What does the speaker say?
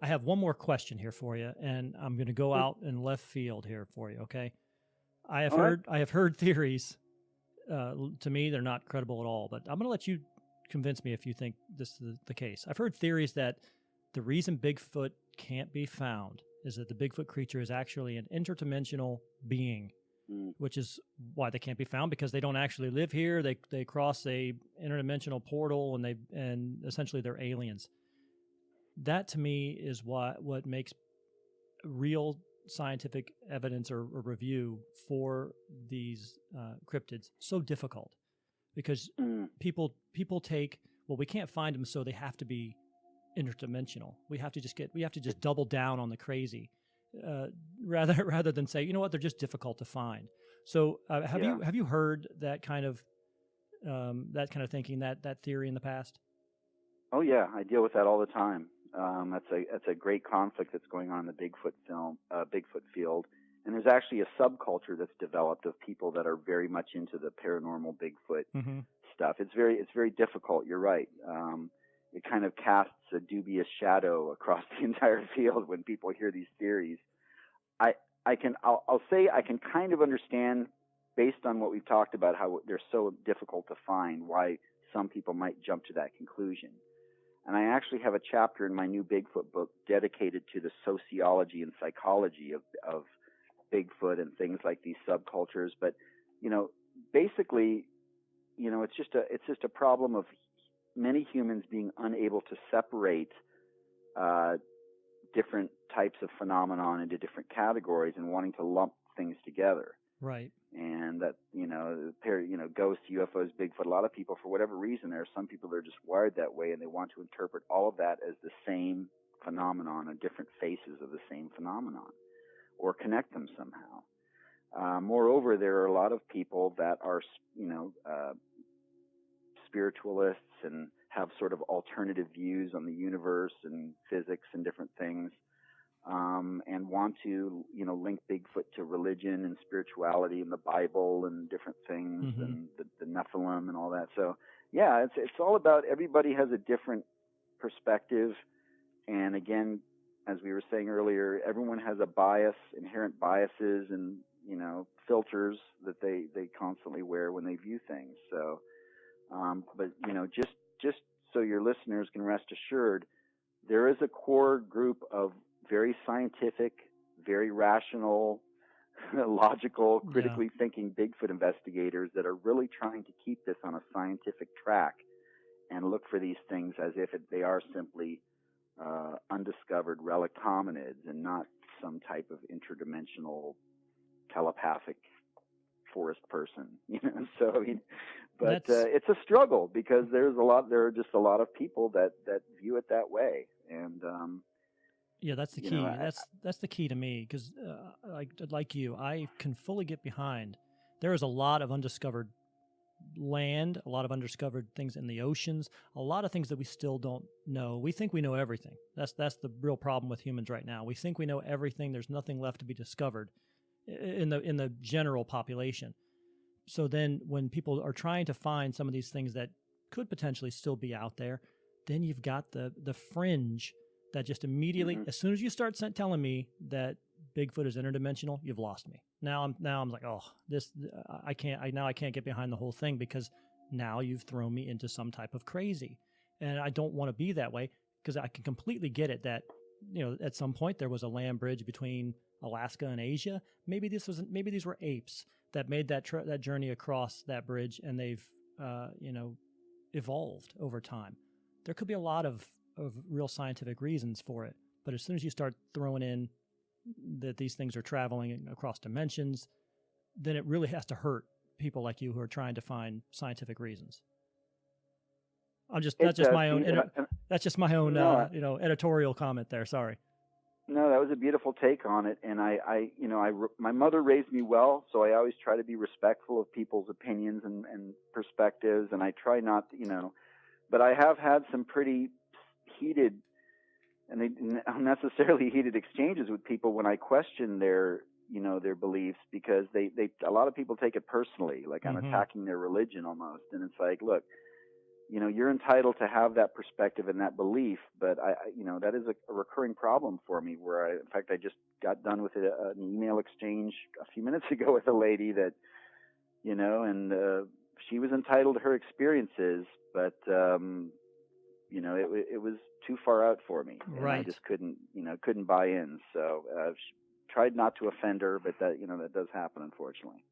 have one more question here for you, and I'm going to go out in left field here for you. Okay, I have heard theories. To me, they're not credible at all. But I'm going to let you convince me if you think this is the case. I've heard theories that the reason Bigfoot can't be found is that the Bigfoot creature is actually an interdimensional being, which is why they can't be found, because they don't actually live here. They cross a interdimensional portal, and essentially they're aliens. That to me is what makes real scientific evidence or review for these cryptids so difficult, because people take, well, we can't find them, so they have to be interdimensional. We have to just double down on the crazy, rather than say, you know what, they're just difficult to find. So have you heard that kind of thinking, that theory in the past? Oh yeah, I deal with that all the time. That's a great conflict that's going on in the Bigfoot field, and there's actually a subculture that's developed of people that are very much into the paranormal Bigfoot stuff. It's very difficult. You're right. It kind of casts a dubious shadow across the entire field when people hear these theories. I'll say I can kind of understand, based on what we've talked about, how they're so difficult to find, why some people might jump to that conclusion. And I actually have a chapter in my new Bigfoot book dedicated to the sociology and psychology of Bigfoot and things like these subcultures. But, basically, it's just a problem of many humans being unable to separate different types of phenomenon into different categories and wanting to lump things together. Right. And that, ghosts, UFOs, Bigfoot, a lot of people, for whatever reason, there are some people that are just wired that way, and they want to interpret all of that as the same phenomenon or different faces of the same phenomenon, or connect them somehow. Moreover, there are a lot of people that are, spiritualists and have sort of alternative views on the universe and physics and different things, and want to, link Bigfoot to religion and spirituality and the Bible and different things, and the Nephilim and all that. So, yeah, it's all about, everybody has a different perspective. And again, as we were saying earlier, everyone has a bias, inherent biases and, filters that they constantly wear when they view things. So, but, just so your listeners can rest assured, there is a core group of very scientific, very rational, logical, critically thinking Bigfoot investigators that are really trying to keep this on a scientific track and look for these things as if they are simply undiscovered relic hominids and not some type of interdimensional telepathic forest person. So I mean, but it's a struggle, because there are just a lot of people that view it that way, and yeah, that's the key. That's the key to me, because like you, I can fully get behind. There is a lot of undiscovered land, a lot of undiscovered things in the oceans, a lot of things that we still don't know. We think we know everything. That's the real problem with humans right now. We think we know everything. There's nothing left to be discovered in the general population. So then when people are trying to find some of these things that could potentially still be out there, then you've got the fringe that just immediately, as soon as you start telling me that Bigfoot is interdimensional, you've lost me. Now I'm like, oh, I can't get behind the whole thing, because now you've thrown me into some type of crazy, and I don't want to be that way, because I can completely get it that, at some point there was a land bridge between Alaska and Asia. Maybe these were apes that made that journey across that bridge, and they've evolved over time. There could be a lot of real scientific reasons for it, but as soon as you start throwing in that these things are traveling across dimensions, then it really has to hurt people like you who are trying to find scientific reasons. That's just my own editorial comment there. Sorry. No, that was a beautiful take on it, and my mother raised me well, so I always try to be respectful of people's opinions and perspectives, and I try not to, but I have had some pretty heated and unnecessarily heated exchanges with people when I question their beliefs, because a lot of people take it personally, like I'm attacking their religion almost. And it's like, look, you're entitled to have that perspective and that belief, but that is a recurring problem for me. Where in fact, I just got done with an email exchange a few minutes ago with a lady that, and she was entitled to her experiences, but it was too far out for me, and right. I just couldn't buy in. So tried not to offend her, but that that does happen, unfortunately.